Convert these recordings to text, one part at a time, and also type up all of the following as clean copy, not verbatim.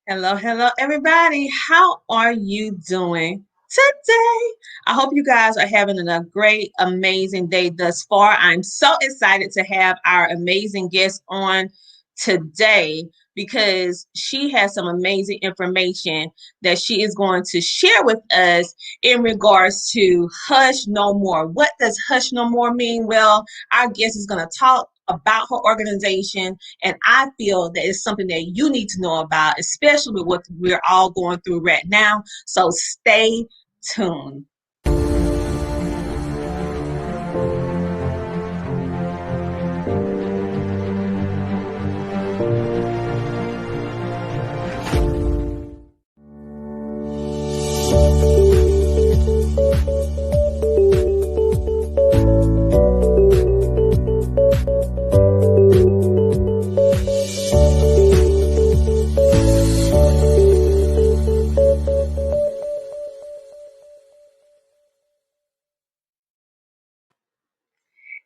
Hello, hello, everybody. How are you doing today? I hope you guys are having a great, amazing day thus far. I'm so excited to have our amazing guest on today because she has some amazing information that she is going to share with us in regards to Hush No More. What does Hush No More mean? Well, our guest is going to talk about her organization, and I feel that it's something that you need to know about, especially with what we're all going through right now. So stay tuned.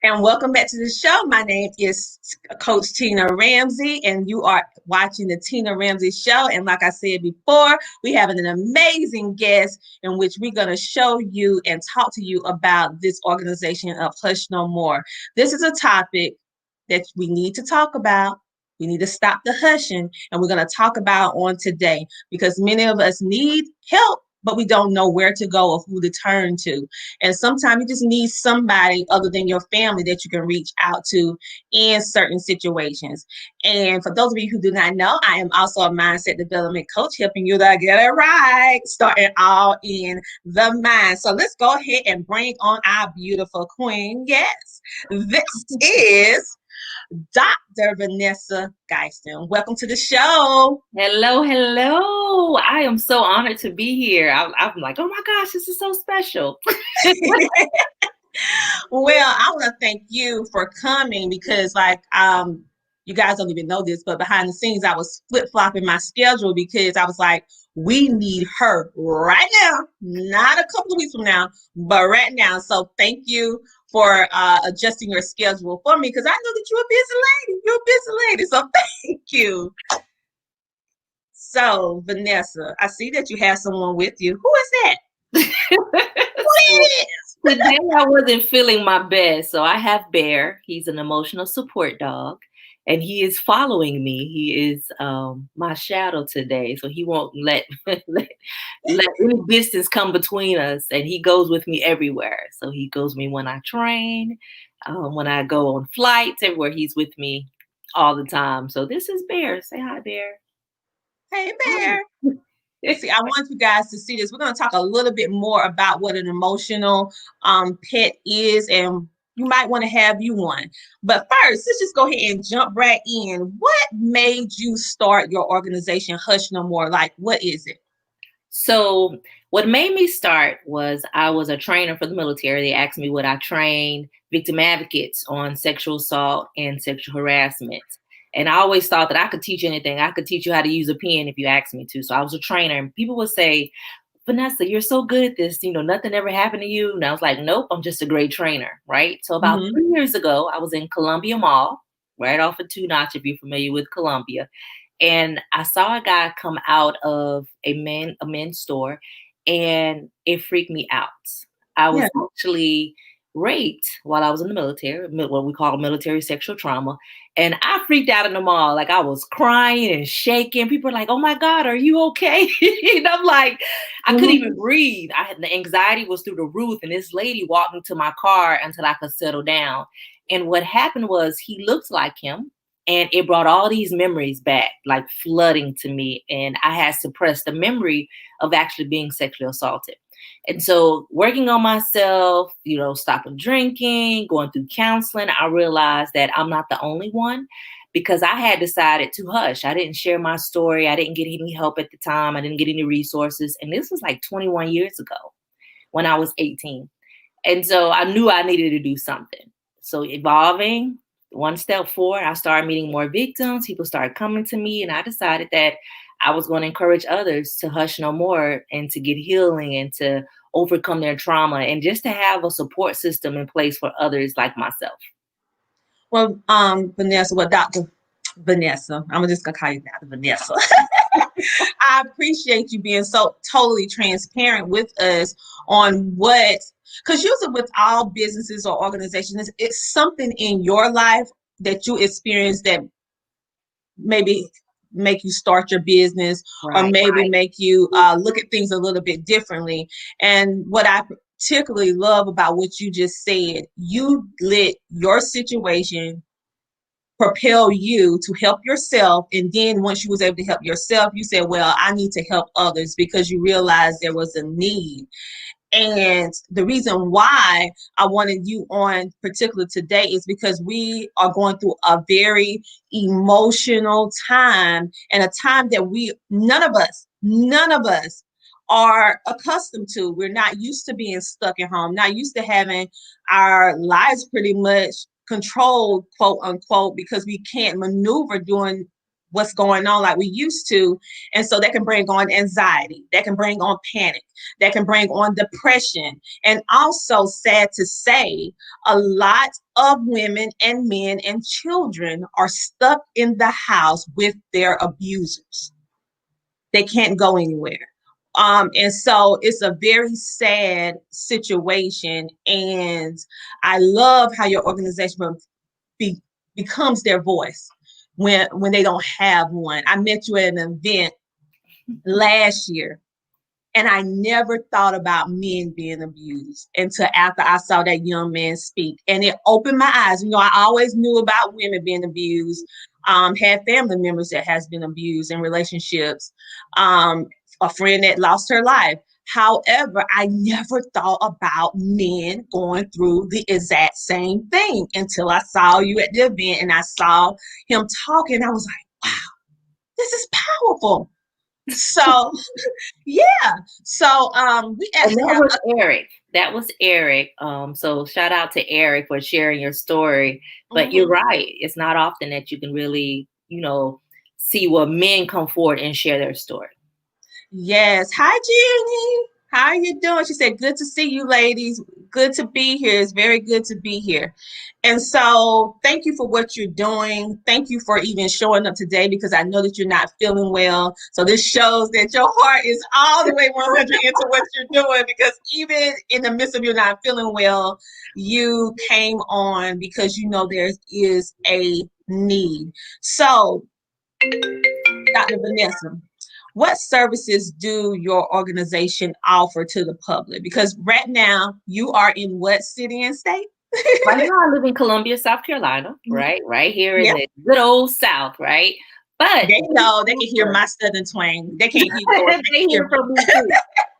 And welcome back to the show. My name is Coach Tina Ramsay, and you are watching the Tina Ramsay Show. And like I said before, we have an amazing guest in which we're going to show you and talk to you about this organization of Hush No More. This is a topic that we need to talk about. We need to stop the hushing, and we're going to talk about on today because many of us need help, but we don't know where to go or who to turn to. And sometimes you just need somebody other than your family that you can reach out to in certain situations. And for those of you who do not know, I am also a mindset development coach, helping you to get it right, starting all in the mind. So let's go ahead and bring on our beautiful queen. Yes, this is Dr. Vanessa Guyton. Welcome to the show. Hello, hello. I am so honored to be here. I'm like, oh my gosh, this is so special. Well, I want to thank you for coming because, you guys don't even know this, but behind the scenes, I was flip flopping my schedule because I was like, we need her right now, not a couple of weeks from now, but right now. So thank you for adjusting your schedule for me because I know that you're a busy lady. You're a busy lady. So thank you. So, Vanessa, I see that you have someone with you. Who is that? Who is? Today I wasn't feeling my best, so I have Bear. He's an emotional support dog, and he is following me. He is my shadow today, so he won't let let any distance come between us, and he goes with me everywhere. So he goes with me when I train, when I go on flights, everywhere. He's with me all the time. So this is Bear. Say hi, Bear. Hey, Bear. See, I want you guys to see this. We're going to talk a little bit more about what an emotional pet is, and you might want to have you one. But first, let's just go ahead and jump right in. What made you start your organization, Hush No More? Like, what is it? So what made me start was I was a trainer for the military. They asked me would I train victim advocates on sexual assault and sexual harassment. And I always thought that I could teach anything. I could teach you how to use a pen if you asked me to. So I was a trainer, and people would say, Vanessa, you're so good at this. Nothing ever happened to you. And I was like, nope, I'm just a great trainer. Right. So about 3 years ago, I was in Columbia Mall, right off of Two Notch, if you're familiar with Columbia. And I saw a guy come out of a men's store, and it freaked me out. I was actually raped while I was in the military, what we call military sexual trauma. And I freaked out in the mall. Like I was crying and shaking. People were like, oh my God, are you okay? And I'm like, I couldn't even breathe. The anxiety was through the roof. And this lady walked me to my car until I could settle down. And what happened was he looked like him. And it brought all these memories back, like flooding to me. And I had suppressed the memory of actually being sexually assaulted. And so working on myself, stopping drinking, going through counseling, I realized that I'm not the only one because I had decided to hush. I didn't share my story. I didn't get any help at the time. I didn't get any resources. And this was like 21 years ago when I was 18. And so I knew I needed to do something. So evolving, one step forward, I started meeting more victims. People started coming to me, and I decided that I was going to encourage others to hush no more and to get healing and to overcome their trauma and just to have a support system in place for others like myself. Well, Vanessa, Dr. Vanessa, I'm just going to call you Dr. Vanessa. I appreciate you being so totally transparent with us on what, because usually with all businesses or organizations, it's something in your life that you experience that maybe make you start your business, or Right. maybe make you look at things a little bit differently. And what I particularly love about what you just said, you let your situation propel you to help yourself. And then once you was able to help yourself, you said, well, I need to help others, because you realized there was a need. And the reason why I wanted you on particular today is because we are going through a very emotional time, and a time that none of us are accustomed to. We're not used to being stuck at home, not used to having our lives pretty much controlled, quote unquote, because we can't maneuver during what's going on like we used to. And so that can bring on anxiety, that can bring on panic, that can bring on depression. And also, sad to say, a lot of women and men and children are stuck in the house with their abusers. They can't go anywhere. And so it's a very sad situation. And I love how your organization be, becomes their voice when they don't have one. I met you at an event last year, and I never thought about men being abused until after I saw that young man speak. And it opened my eyes. You know, I always knew about women being abused, had family members that has been abused in relationships, a friend that lost her life. However, I never thought about men going through the exact same thing until I saw you at the event and I saw him talking. I was like, wow, this is powerful. So yeah. So we And actually that have was Eric. That was Eric. So shout out to Eric for sharing your story. But you're mhm. right. It's not often that you can really, see where men come forward and share their story. Yes. Hi, Jenny. How are you doing? She said, good to see you, ladies. Good to be here. It's very good to be here. And so thank you for what you're doing. Thank you for even showing up today, because I know that you're not feeling well. So this shows that your heart is all the way 100 into what you're doing, because even in the midst of you not feeling well, you came on because you know there is a need. So, Dr. Vanessa, what services do your organization offer to the public? Because right now you are in what city and state? Right now, I live in Columbia, South Carolina, right? Right here in Yep. the good old South, right? But They know they can hear my southern twang. They can't hear yours. They they can hear hear from me too.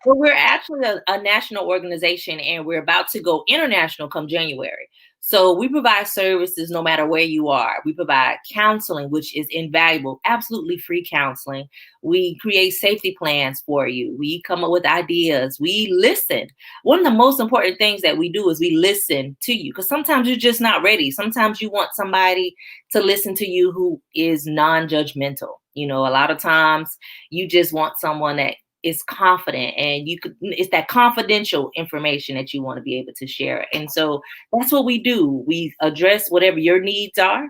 But we're actually a national organization, and we're about to go international come January. So we provide services no matter where you are. We provide counseling, which is invaluable, absolutely free counseling. We create safety plans for you. We come up with ideas. We listen. One of the most important things that we do is we listen to you, because sometimes you're just not ready. Sometimes you want somebody to listen to you who is non-judgmental. A lot of times you just want someone that is confident, and it's that confidential information that you want to be able to share. And so that's what we do. We address whatever your needs are,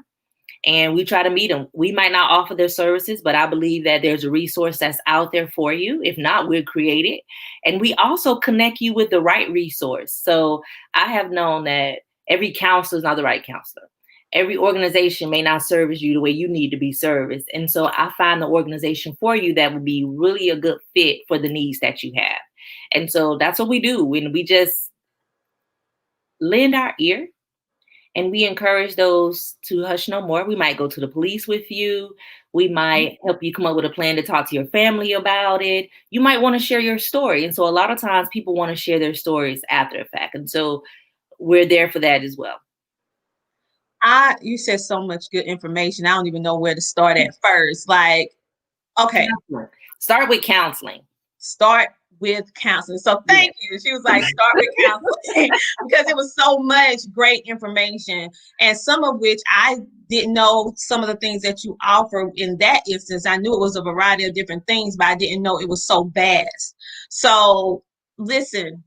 and we try to meet them. We might not offer their services, but I believe that there's a resource that's out there for you. If not, we'll create it. And we also connect you with the right resource. So I have known that every counselor is not the right counselor. Every organization may not service you the way you need to be serviced. And so I find the organization for you that would be really a good fit for the needs that you have. And so that's what we do. When we just lend our ear, and we encourage those to hush no more. We might go to the police with you. We might help you come up with a plan to talk to your family about it. You might want to share your story. And so a lot of times people want to share their stories after the fact. And so we're there for that as well. You said so much good information. I don't even know where to start at first. Like, okay, Start with counseling. start with counseling. So thank you. She was like, start with counseling because it was so much great information, and some of which I didn't know some of the things that you offer in that instance. I knew it was a variety of different things, but I didn't know it was so vast. So listen,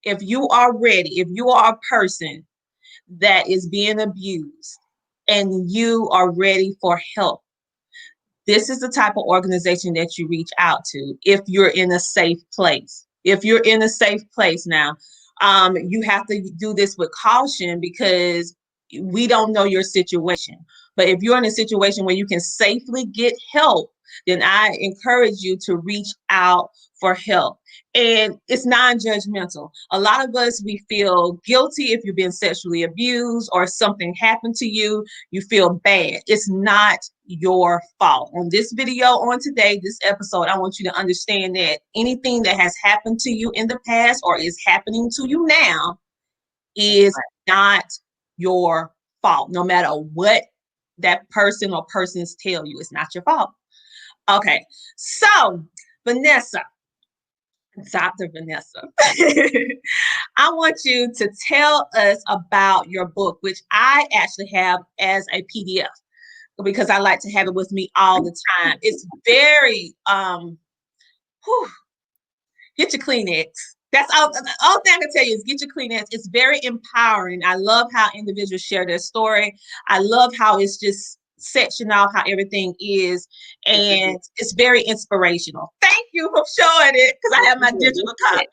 if you are ready, if you are a person that is being abused and you are ready for help, this is the type of organization that you reach out to if you're in a safe place. If you're in a safe place now, you have to do this with caution because we don't know your situation. But if you're in a situation where you can safely get help, then I encourage you to reach out for help. And it's non-judgmental. A lot of us, we feel guilty if you've been sexually abused or something happened to you, you feel bad. It's not your fault. On this video on today, this episode, I want you to understand that anything that has happened to you in the past or is happening to you now is not your fault. No matter what that person or persons tell you, it's not your fault. Okay, so Vanessa, Dr. Vanessa, I want you to tell us about your book, which I actually have as a PDF because I like to have it with me all the time. It's very, get your Kleenex. That's all thing I can tell you is get your Kleenex. It's very empowering. I love how individuals share their story. I love how it's just section off how everything is, and it's very inspirational. Thank you for showing it because I have my digital copy.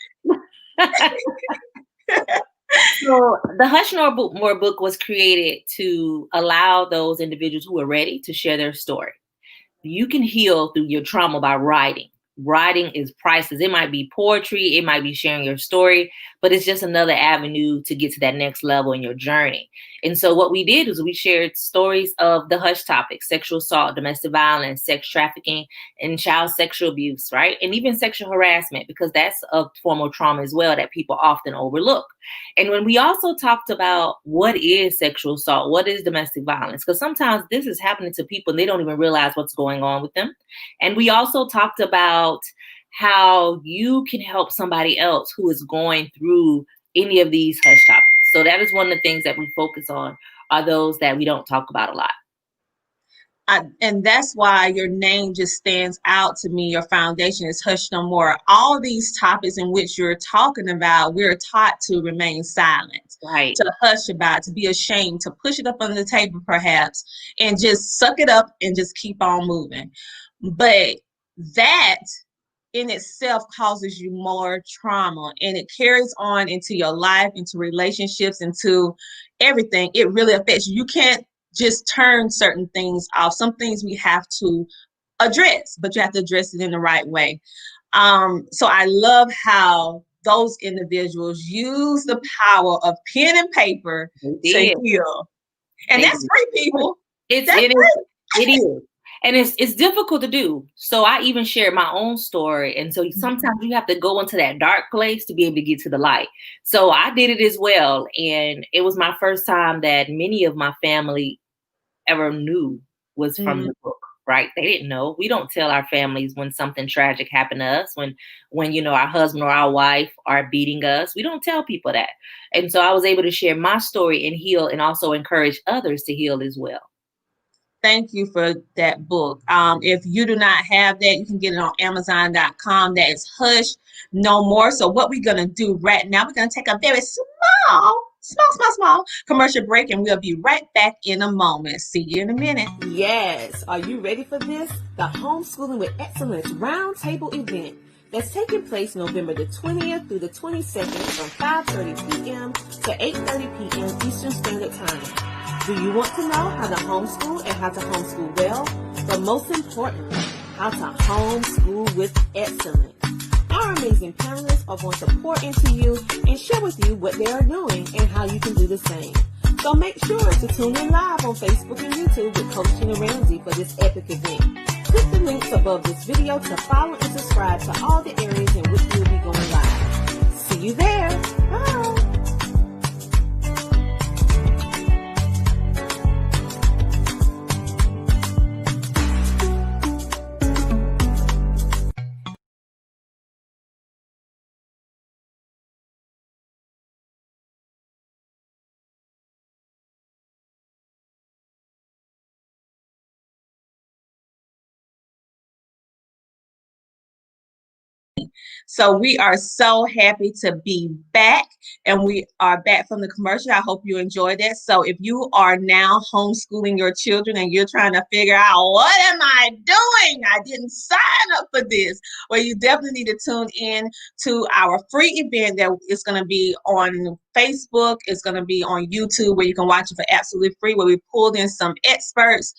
So the Hush No More book was created to allow those individuals who are ready to share their story. You can heal through your trauma by writing. Writing is priceless. It might be poetry, it might be sharing your story, but it's just another avenue to get to that next level in your journey. And so what we did is we shared stories of the hush topics: sexual assault, domestic violence, sex trafficking, and child sexual abuse, right? And even sexual harassment, because that's a form of trauma as well that people often overlook. And when we also talked about what is sexual assault, what is domestic violence, because sometimes this is happening to people and they don't even realize what's going on with them. And we also talked about how you can help somebody else who is going through any of these hush topics. So that is one of the things that we focus on, are those that we don't talk about a lot. And that's why your name just stands out to me. Your foundation is Hush No More. All these topics in which you're talking about, we're taught to remain silent, right? To hush about, to be ashamed, to push it up under the table perhaps, and just suck it up and just keep on moving. But that in itself causes you more trauma, and it carries on into your life, into relationships, into everything. It really affects you. You can't just turn certain things off. Some things we have to address, but you have to address it in the right way. So I love how those individuals use the power of pen and paper to heal. And that's free, people. It is. And it's difficult to do. So I even shared my own story. And so sometimes you have to go into that dark place to be able to get to the light. So I did it as well. And it was my first time that many of my family ever knew was from the book, right? They didn't know. We don't tell our families when something tragic happened to us, when you know, our husband or our wife are beating us. We don't tell people that. And so I was able to share my story and heal, and also encourage others to heal as well. Thank you for that book. If you do not have that, you can get it on Amazon.com. That is Hush No More. So what we're going to do right now, we're going to take a very small commercial break, and we'll be right back in a moment. See you in a minute. Yes. Are you ready for this? The Homeschooling with Excellence Roundtable event that's taking place November the 20th through the 22nd from 5:30 p.m. to 8:30 p.m. Eastern Standard Time. Do you want to know how to homeschool and how to homeschool well? But most importantly, how to homeschool with excellence. Our amazing panelists are going to pour into you and share with you what they are doing and how you can do the same. So make sure to tune in live on Facebook and YouTube with Coach Tina Ramsay for this epic event. Click the links above this video to follow and subscribe to all the areas in which we will be going live. See you there. Bye. So we are so happy to be back, and we are back from the commercial. I hope you enjoyed that. So if you are now homeschooling your children and you're trying to figure out, what am I doing? I didn't sign up for this. Well, you definitely need to tune in to our free event that is going to be on Facebook. It's going to be on YouTube, where you can watch it for absolutely free, where we pulled in some experts,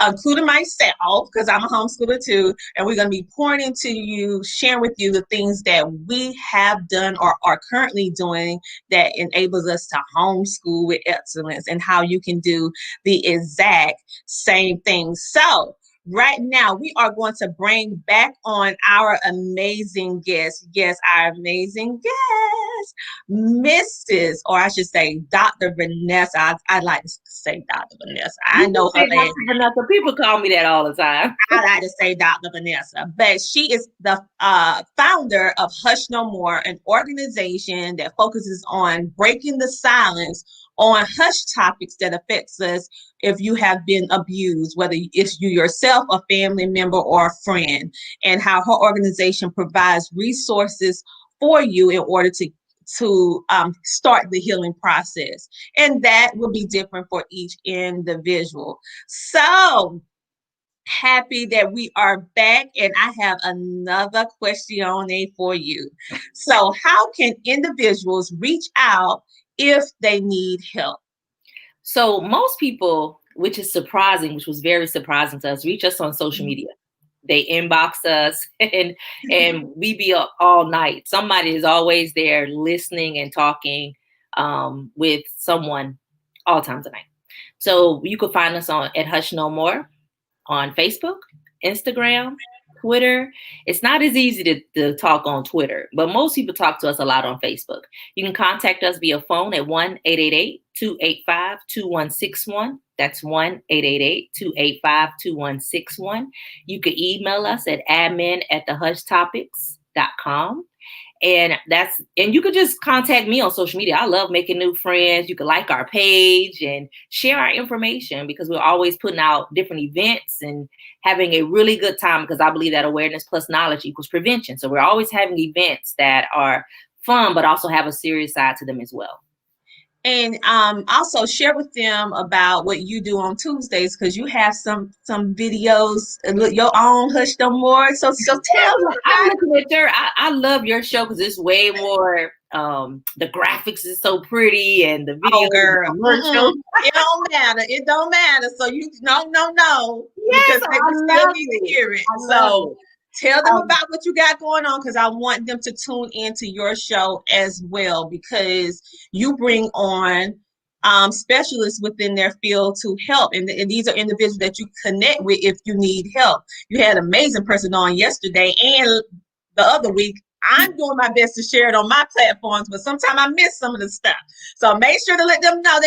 including myself, because I'm a homeschooler too, and we're going to be pouring into you, sharing with you the things that we have done or are currently doing that enables us to homeschool with excellence, and how you can do the exact same thing. So right now, we are going to bring back on our amazing guest. Yes, our amazing guest, Mrs., or I should say, Dr. Vanessa. I like to say Dr. Vanessa. I know her name. Vanessa. People call me that all the time. I like to say Dr. Vanessa, but she is the founder of Hush No More, an organization that focuses on breaking the silence on hush topics that affects us if you have been abused, whether it's you yourself, a family member, or a friend, and how her organization provides resources for you in order to start the healing process. And that will be different for each individual. So happy that we are back, and I have another question for you. So how can individuals reach out if they need help? So most people, which is surprising, which was very surprising to us, reach us on social media. They inbox us, and we be up all night. Somebody is always there listening and talking with someone all times of night. So you can find us at Hush No More on Facebook, Instagram, Twitter. It's not as easy to talk on Twitter, but most people talk to us a lot on Facebook. You can contact us via phone at 1-888-285-2161. That's 1-888-285-2161. You can email us at admin@thehushtopics.com. And you could just contact me on social media. I love making new friends. You can like our page and share our information, because we're always putting out different events and having a really good time, because I believe that awareness plus knowledge equals prevention. So we're always having events that are fun, but also have a serious side to them as well. And also share with them about what you do on Tuesdays, because you have some videos, your own Hush No More. So tell them. I'm looking at I love your show, because it's way more. The graphics is so pretty, and the video. Oh, girl. It don't matter. It don't matter. So you no. Yes, because they still need to hear it. So tell them about what you got going on, because I want them to tune into your show as well, because you bring on specialists within their field to help. And these are individuals that you connect with if you need help. You had an amazing person on yesterday and the other week. I'm doing my best to share it on my platforms, but sometimes I miss some of the stuff. So make sure to let them know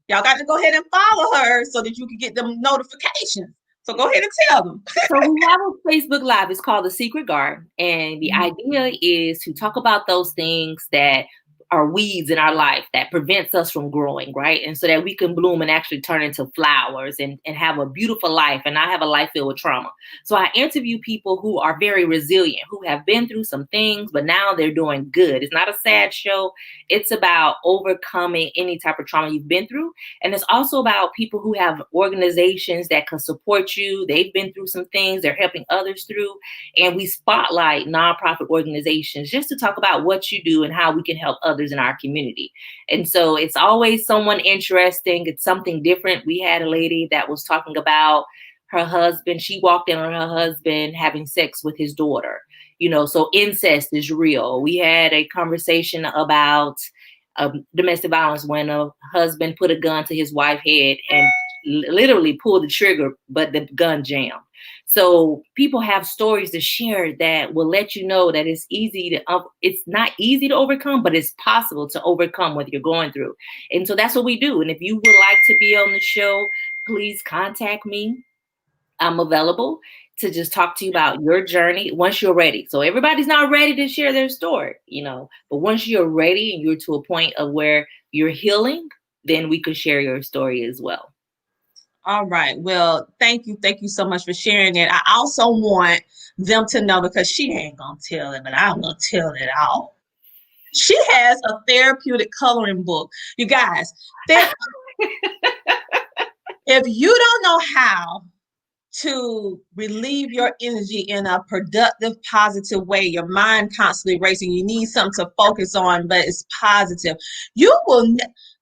y'all got to go ahead and follow her so that you can get them notifications. So go ahead and tell them. So we have a Facebook Live. It's called The Secret Garden. And the idea is to talk about those things that are weeds in our life that prevents us from growing, right? And so that we can bloom and actually turn into flowers and have a beautiful life and not have a life filled with trauma. So I interview people who are very resilient, who have been through some things, but now they're doing good. It's not a sad show. It's about overcoming any type of trauma you've been through. And it's also about people who have organizations that can support you. They've been through some things they're helping others through. And we spotlight nonprofit organizations just to talk about what you do and how we can help others in our community. And so it's always someone interesting. It's something different. We had a lady that was talking about her husband. She walked in on her husband having sex with his daughter. So incest is real. We had a conversation about domestic violence when a husband put a gun to his wife's head and literally pulled the trigger, but the gun jammed. So people have stories to share that will let you know that it's not easy to overcome, but it's possible to overcome what you're going through. And so that's what we do. And if you would like to be on the show, please contact me. I'm available to just talk to you about your journey once you're ready. So everybody's not ready to share their story, but once you're ready and you're to a point of where you're healing, then we could share your story as well. All right. Well, thank you. Thank you so much for sharing that. I also want them to know, because she ain't gonna tell it, but I'm gonna tell it all. She has a therapeutic coloring book. You guys, if you don't know how to relieve your energy in a productive, positive way, your mind constantly racing, you need something to focus on, but it's positive. You will,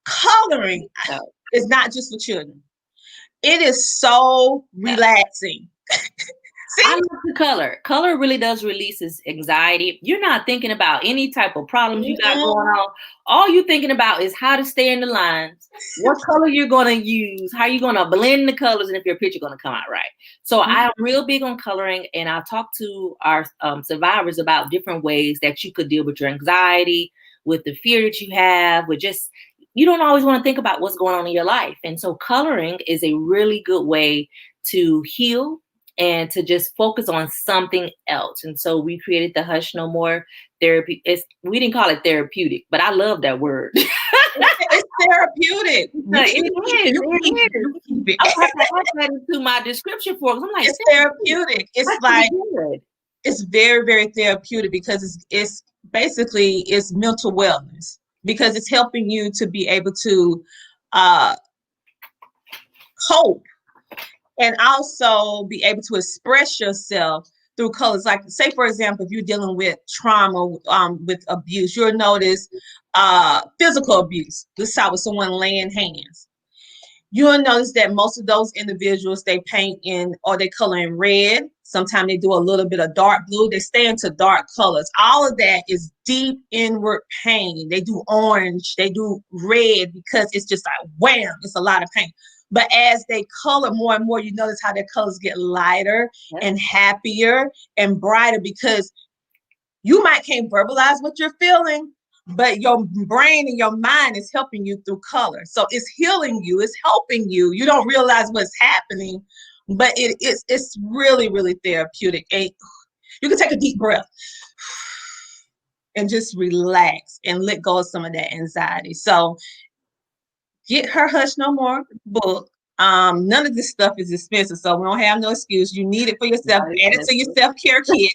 coloring is not just for children. It is so relaxing. See? I love the color. Color really does releases anxiety. You're not thinking about any type of problems you got going on. All you're thinking about is how to stay in the lines, what color you're going to use, how you're going to blend the colors, and if your picture going to come out right. So I'm real big on coloring, and I'll talk to our survivors about different ways that you could deal with your anxiety, with the fear that you have, with just, you don't always want to think about what's going on in your life. And so coloring is a really good way to heal and to just focus on something else. And so we created the Hush No More therapy. We didn't call it therapeutic, but I love that word. It's therapeutic. It is. I'm going to add that into my description for us. I'm like, it's therapeutic. It's like, it's very, very therapeutic, because it's basically it's mental wellness, because it's helping you to be able to cope and also be able to express yourself through colors. Like, say, for example, if you're dealing with trauma, with abuse, you'll notice physical abuse. This time with someone laying hands. You'll notice that most of those individuals, they paint in, or they color in red. Sometimes they do a little bit of dark blue. They stay into dark colors. All of that is deep inward pain. They do orange. They do red, because it's just like, wham, it's a lot of pain. But as they color more and more, you notice how their colors get lighter and happier and brighter, because you might can't verbalize what you're feeling, but your brain and your mind is helping you through color. So it's healing you, it's helping you. You don't realize what's happening, but it's really, really therapeutic. And you can take a deep breath and just relax and let go of some of that anxiety. So get her Hush No More book. None of this stuff is expensive, so we don't have no excuse. You need it for yourself. Add it to your self-care kit.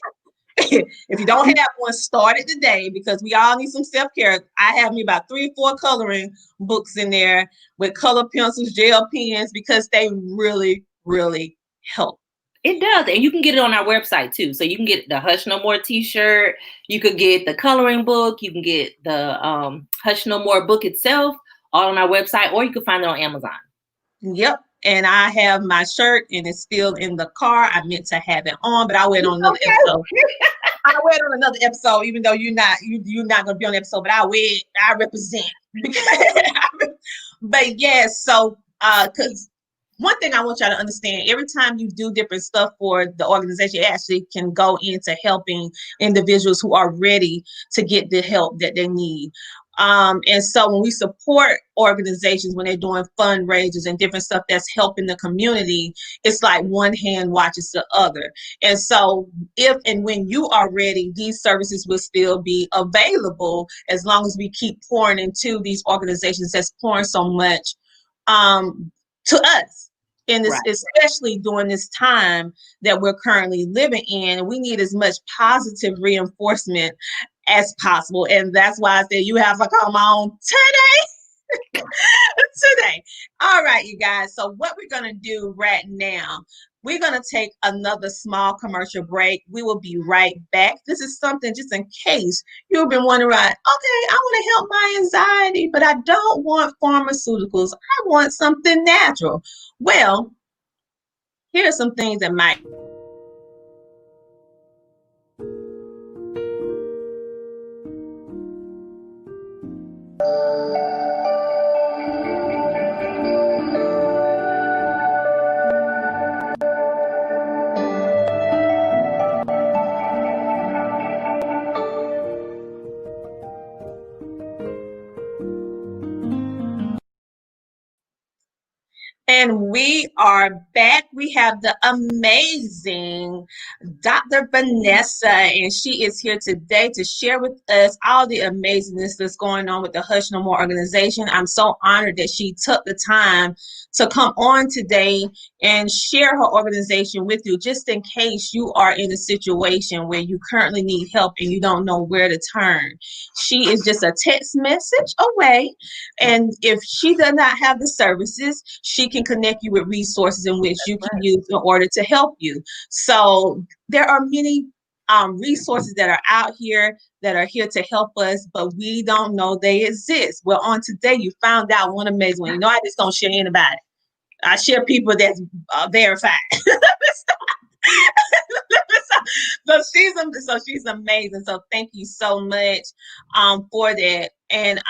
If you don't have one, start it today, because we all need some self-care. I have me about 3 or 4 coloring books in there with color pencils, gel pens, because they really, really help. It does. And you can get it on our website too. So you can get the Hush No More t-shirt. You could get the coloring book. You can get the Hush No More book itself, all on our website, or you can find it on Amazon. Yep. And I have my shirt, and it's still in the car. I meant to have it on, but I'll wear it on another episode. I'll wear it on another episode, even though you're not going to be on the episode, but I'll wear it. I represent. But yes, so because one thing I want y'all to understand, every time you do different stuff for the organization, it actually can go into helping individuals who are ready to get the help that they need. And so when we support organizations, when they're doing fundraisers and different stuff that's helping the community, it's like one hand watches the other. And so if and when you are ready, these services will still be available, as long as we keep pouring into these organizations that's pouring so much to us. And this, especially during this time that we're currently living in, we need as much positive reinforcement as possible. And that's why I said you have to come on today. Today. All right, you guys. So what we're going to do right now, we're going to take another small commercial break. We will be right back. This is something just in case you've been wondering, okay, I want to help my anxiety, but I don't want pharmaceuticals. I want something natural. Well, here are some things that might. And We are back. We have the amazing Dr. Vanessa, and she is here today to share with us all the amazingness that's going on with the Hush No More organization. I'm so honored that she took the time to come on today and share her organization with you, just in case you are in a situation where you currently need help and you don't know where to turn. She is just a text message away, and if she does not have the services, she can connect you with resources in which you can use in order to help you. So there are many resources that are out here that are here to help us, but we don't know they exist. Well, on today, you found out one amazing one. You know, I just don't share anybody. I share people that's verified. so she's amazing. So thank you so much for that. And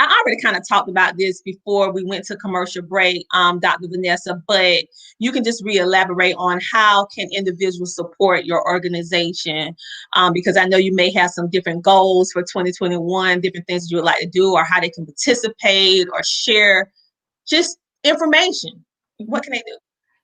I already kind of talked about this before we went to commercial break, Dr. Vanessa, but you can just re-elaborate on how can individuals support your organization, because I know you may have some different goals for 2021, different things you would like to do, or how they can participate or share just information. What can they do?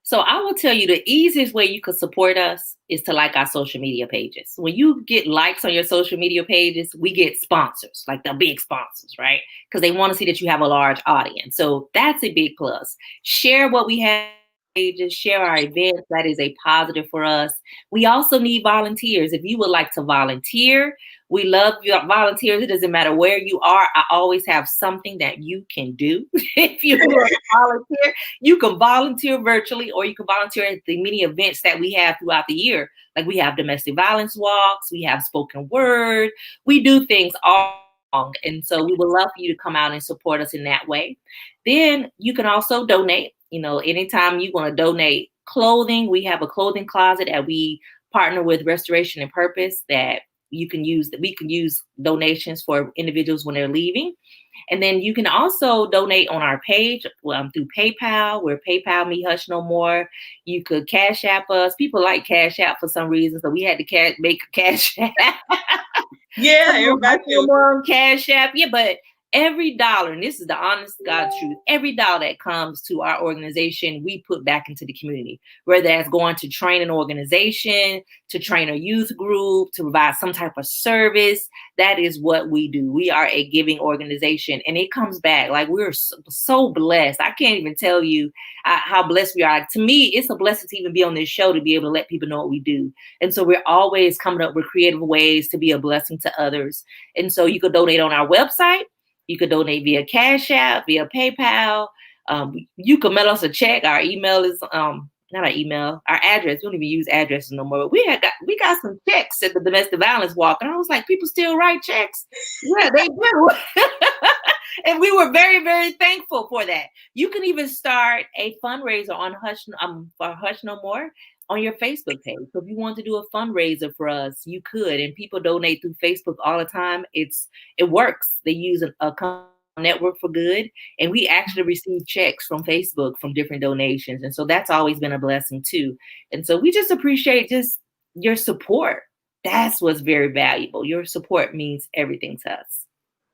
So I will tell you the easiest way you could support us is to like our social media pages. When you get likes on your social media pages, we get sponsors, like the big sponsors, right? Because they want to see that you have a large audience. So that's a big plus. Share what we have. Just share our events. That is a positive for us. We also need volunteers. If you would like to volunteer, we love your volunteers. It doesn't matter where you are. I always have something that you can do. If you want to volunteer, you can volunteer virtually, or you can volunteer at the many events that we have throughout the year. Like we have domestic violence walks, we have spoken word, we do things all along. And so we would love for you to come out and support us in that way. Then you can also donate. You know, anytime you want to donate clothing, we have a clothing closet that we partner with Restoration and Purpose that you can use, that we can use donations for individuals when they're leaving. And then you can also donate on our page through PayPal. We're PayPal Me Hush No More. You could Cash App us. People like Cash App for some reason, so we had to make a Cash App. Yeah, everybody on Cash App. Yeah, but every dollar, and this is the honest God truth, every dollar that comes to our organization, we put back into the community, whether that's going to train an organization, to train a youth group, to provide some type of service. That is what we do. We are a giving organization, and it comes back. Like, we're so blessed. I can't even tell you how blessed we are. Like, to me, it's a blessing to even be on this show, to be able to let people know what we do. And so we're always coming up with creative ways to be a blessing to others. And so you could donate on our website. You could donate via Cash App, via PayPal. You can mail us a check. Our email is not our email, our address. We don't even use addresses no more. But we got some checks at the domestic violence walk, and I was like, people still write checks? Yeah, they do. And we were very, very thankful for that. You can even start a fundraiser on for Hush No More on your Facebook page. So if you want to do a fundraiser for us, you could. And people donate through Facebook all the time. It works. They use a network for good. And we actually receive checks from Facebook from different donations. And so that's always been a blessing too. And so we just appreciate just your support. That's what's very valuable. Your support means everything to us.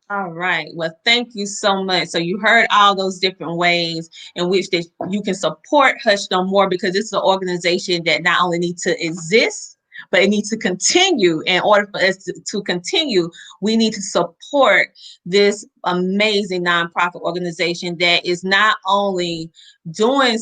All right. Well, thank you so much. So you heard all those different ways in which that you can support Hush No More, because it's an organization that not only needs to exist, but it needs to continue. In order for us to continue, we need to support this amazing nonprofit organization that is not only doing,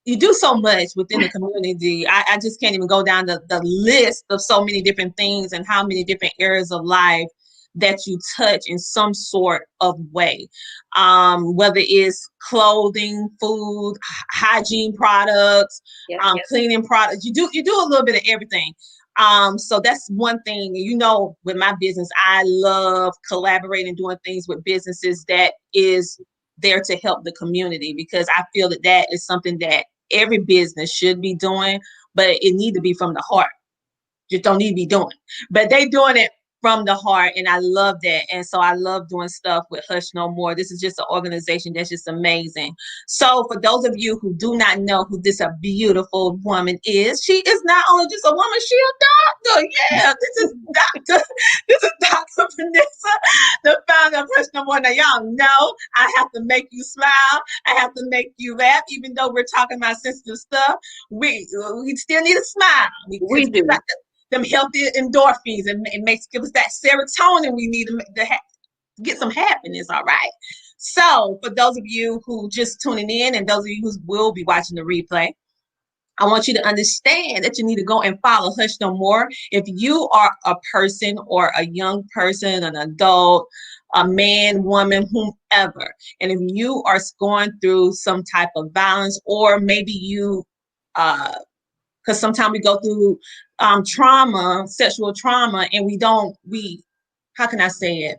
you do so much within the community. I just can't even go down the list of so many different things and how many different areas of life that you touch in some sort of way, whether it's clothing, food, hygiene products, cleaning products. You do a little bit of everything. So that's one thing. You know, with my business, I love collaborating, doing things with businesses that is there to help the community, because I feel that is something that every business should be doing, but it need to be from the heart. Just don't need to be doing, but they doing it from the heart, and I love that. And so I love doing stuff with Hush No More. This is just an organization that's just amazing. So for those of you who do not know who this a beautiful woman is, she is not only just a woman, she a doctor. Yeah, this is Dr. This is Dr. Vanessa, the founder of Hush No More. Now y'all know I have to make you smile. I have to make you laugh, even though we're talking about sensitive stuff. We still need a smile. We do. Them healthy endorphins, and it makes give us that serotonin we need to get some happiness. All right. So for those of you who just tuning in, and those of you who will be watching the replay, I want you to understand that you need to go and follow Hush No More. If you are a person or a young person, an adult, a man, woman, whomever, and if you are going through some type of violence, or maybe you because sometimes we go through trauma, sexual trauma, and how can I say it?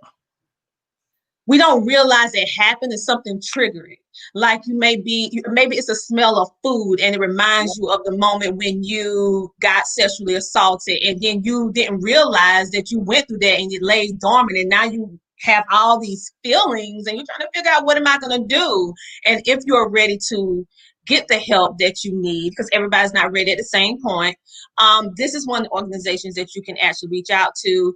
We don't realize it happened and something triggered it. Like maybe it's a smell of food and it reminds you of the moment when you got sexually assaulted, and then you didn't realize that you went through that and it lays dormant, and now you have all these feelings and you're trying to figure out, what am I going to do? And if you're ready to get the help that you need, because everybody's not ready at the same point, this is one of the organizations that you can actually reach out to.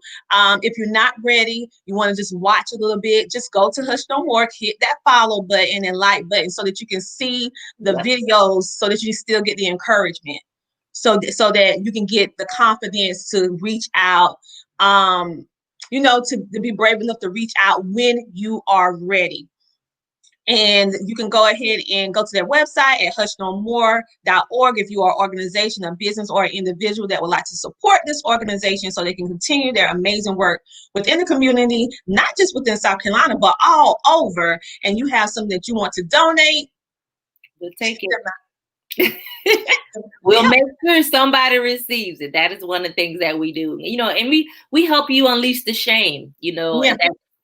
If you're not ready, you want to just watch a little bit, just go to Hush No More, hit that follow button and like button so that you can see the videos, so that you still get the encouragement, so that you can get the confidence to reach out, to be brave enough to reach out when you are ready. And you can go ahead and go to their website at hushnomore.org if you are an organization, a business, or an individual that would like to support this organization so they can continue their amazing work within the community, not just within South Carolina, but all over. And you have something that you want to donate, we'll take it. We'll make sure somebody receives it. That is one of the things that we do, and we help you unleash the shame,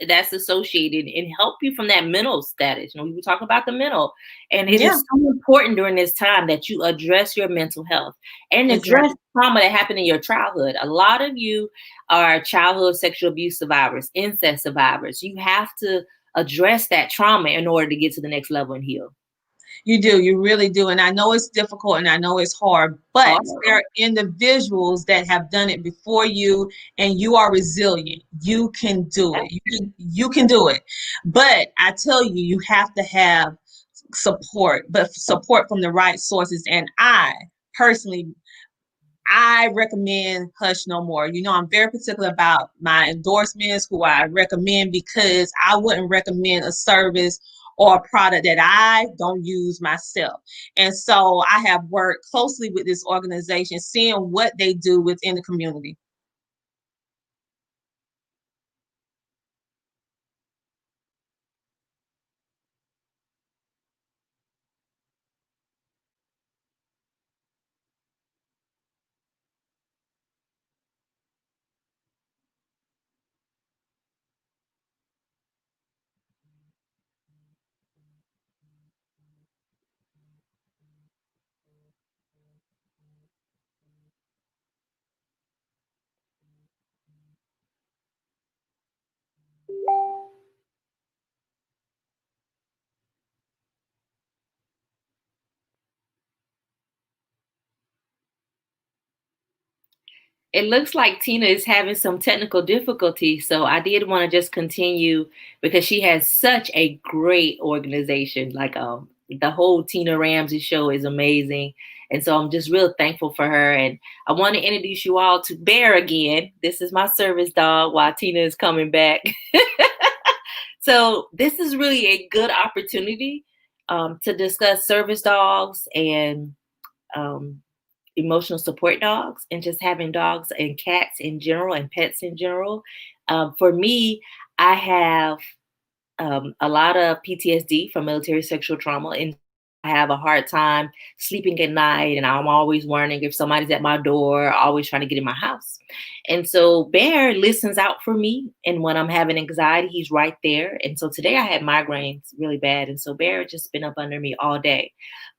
and that's associated, and help you from that mental status. We were talking about the mental, and it is so important during this time that you address your mental health and address trauma that happened in your childhood. A lot of you are childhood sexual abuse survivors, incest survivors. You have to address that trauma in order to get to the next level and heal. You do. You really do. And I know it's difficult and I know it's hard, but there are individuals that have done it before you, and you are resilient. You can do it. You can do it. But I tell you, you have to have support, but support from the right sources. And I recommend Hush No More. I'm very particular about my endorsements, who I recommend, because I wouldn't recommend a service or a product that I don't use myself. And so I have worked closely with this organization, seeing what they do within the community. It looks like Tina is having some technical difficulty, so I did want to just continue, because she has such a great organization. Like the whole Tina Ramsay show is amazing, and so I'm just real thankful for her. And I want to introduce you all to Bear again. This is my service dog while Tina is coming back. So this is really a good opportunity to discuss service dogs and emotional support dogs, and just having dogs and cats in general and pets in general. For me, I have a lot of PTSD from military sexual trauma, and have a hard time sleeping at night, and I'm always wondering if somebody's at my door, always trying to get in my house. And so Bear listens out for me. And when I'm having anxiety, he's right there. And so today I had migraines really bad. And so Bear just been up under me all day.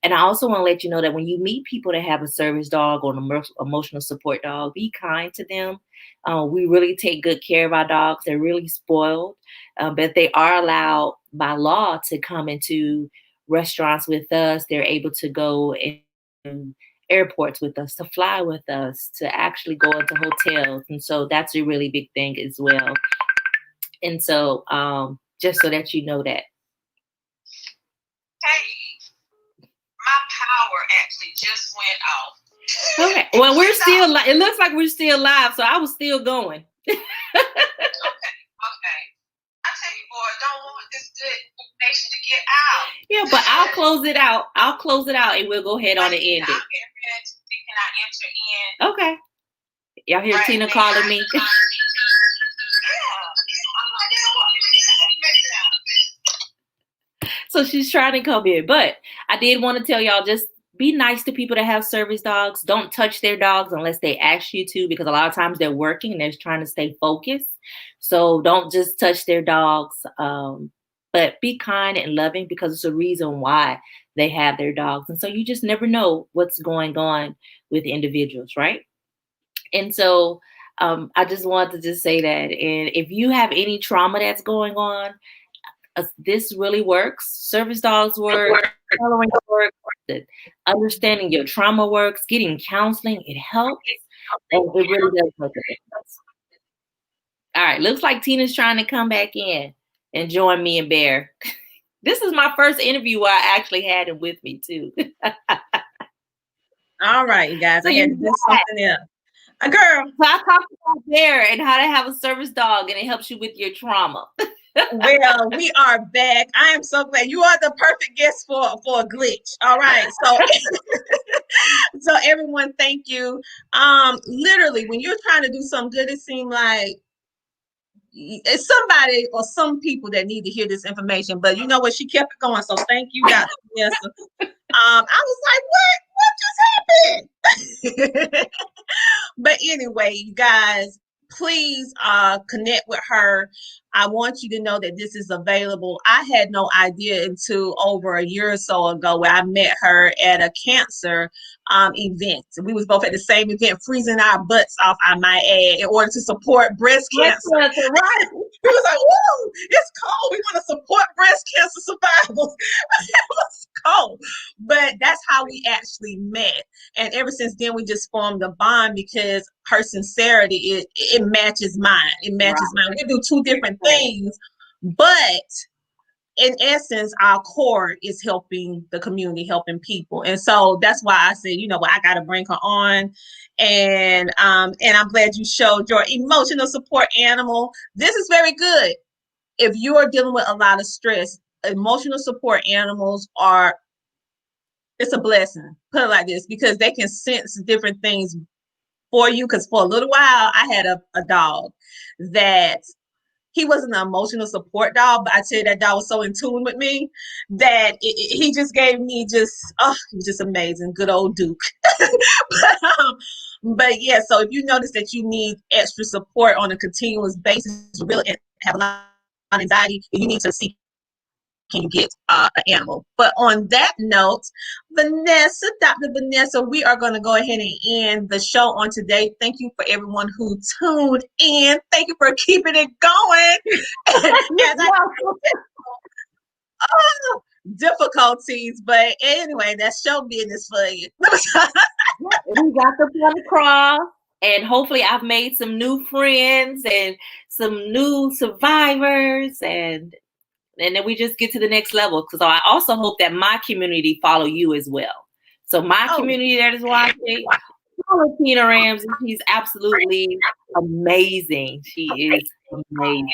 And I also want to let you know that when you meet people that have a service dog or an emotional support dog, be kind to them. We really take good care of our dogs. They're really spoiled, but they are allowed by law to come into restaurants with us. They're able to go in airports with us, to fly with us, to actually go into hotels. And so that's a really big thing as well. And so just so that you know that. Hey, my power actually just went off. Okay. Well, we're still live. It looks like we're still live, so I was still going. Okay. I tell you, boy, don't want this good information to get out. Yeah, but I'll close it out. I'll close it out, and we'll go ahead on and end it. Can I enter in? Okay. Y'all hear Tina calling me? So she's trying to come in. But I did want to tell y'all, just be nice to people that have service dogs. Don't touch their dogs unless they ask you to, because a lot of times they're working and they're trying to stay focused. So don't just touch their dogs. But be kind and loving, because it's a reason why they have their dogs. And so you just never know what's going on with individuals, right? And so I just wanted to just say that. And if you have any trauma that's going on, this really works. Service dogs work, coloring works, understanding your trauma works, getting counseling, it helps. And it really does make a difference. All right, looks like Tina's trying to come back in and join me and Bear. This is my first interview where I actually had him with me too. All right, you guys. So I had to do something else. A girl. So I talked about Bear and how to have a service dog, and it helps you with your trauma. Well, we are back. I am so glad. You are the perfect guest for a glitch. All right. So so everyone, thank you. Literally, when you're trying to do something good, it seems like it's somebody or some people that need to hear this information. But you know what? She kept it going. So thank you, Dr. Vanessa. I was like, what just happened? But anyway, you guys, please connect with her. I want you to know that this is available. I had no idea until over a year or so ago where I met her at a cancer event. We was both at the same event, freezing our butts off, I might add, in order to support breast cancer. Right? We was like, whoa, it's cold. We want to support breast cancer survivors. It was cold. But that's how we actually met. And ever since then, we just formed a bond because her sincerity, it matches mine. It matches mine. We do two different things, but in essence, our core is helping the community, helping people. And so that's why I said, you know what, I got to bring her on. And I'm glad you showed your emotional support animal. This is very good. If you are dealing with a lot of stress, emotional support animals it's a blessing, put it like this, because they can sense different things for you. Because for a little while, I had a dog that he wasn't an emotional support dog, but I tell you, that dog was so in tune with me that he just gave me he was just amazing. Good old Duke. But yeah, so if you notice that you need extra support on a continuous basis, you really have a lot of anxiety, you need to seek, can you get an animal. But on that note, Vanessa, Dr. Vanessa, we are going to go ahead and end the show on today. Thank you for everyone who tuned in. Thank you for keeping it going. Difficulties, but anyway, that's show business for you. We got the point across, and hopefully I've made some new friends and some new survivors, and then we just get to the next level, because I also hope that my community follow you as well. So my community that is watching, follow Tina Ramsay. She's absolutely amazing. She is amazing.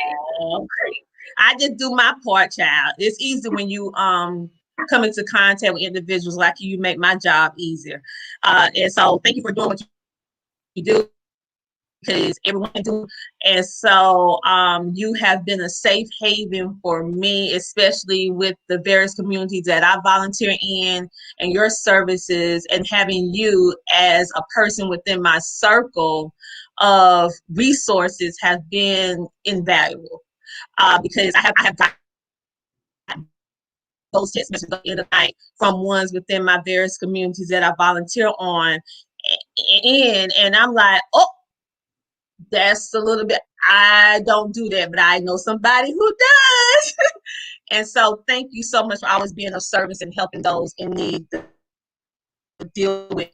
I just do my part, child. It's easy when you come into contact with individuals like you. You make my job easier. And so thank you for doing what you do. because everyone can do. And so you have been a safe haven for me, especially with the various communities that I volunteer in and your services, and having you as a person within my circle of resources has been invaluable. Because I have got those text messages at the end of the night from ones within my various communities that I volunteer on and I'm like, oh, that's a little bit, I don't do that, but I know somebody who does. And so thank you so much for always being of service and helping those in need to deal with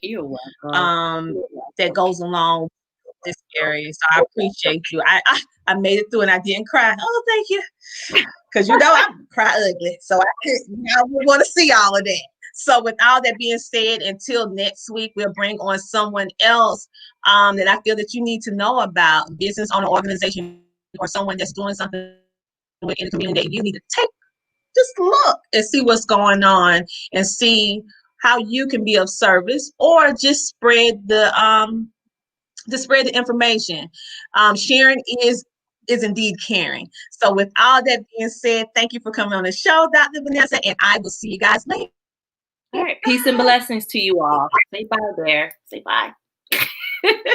that goes along this area. So I appreciate you. I made it through and I didn't cry. Oh, thank you. Because I cry ugly. So I want to see all of that. So with all that being said, until next week, we'll bring on someone else that I feel that you need to know about, business owner, organization, or someone that's doing something in the community that you need to just look and see what's going on and see how you can be of service, or just spread the information. Sharing is indeed caring. So with all that being said, thank you for coming on the show, Dr. Vanessa, and I will see you guys later. All right. Peace and blessings to you all. Say bye there. Say bye.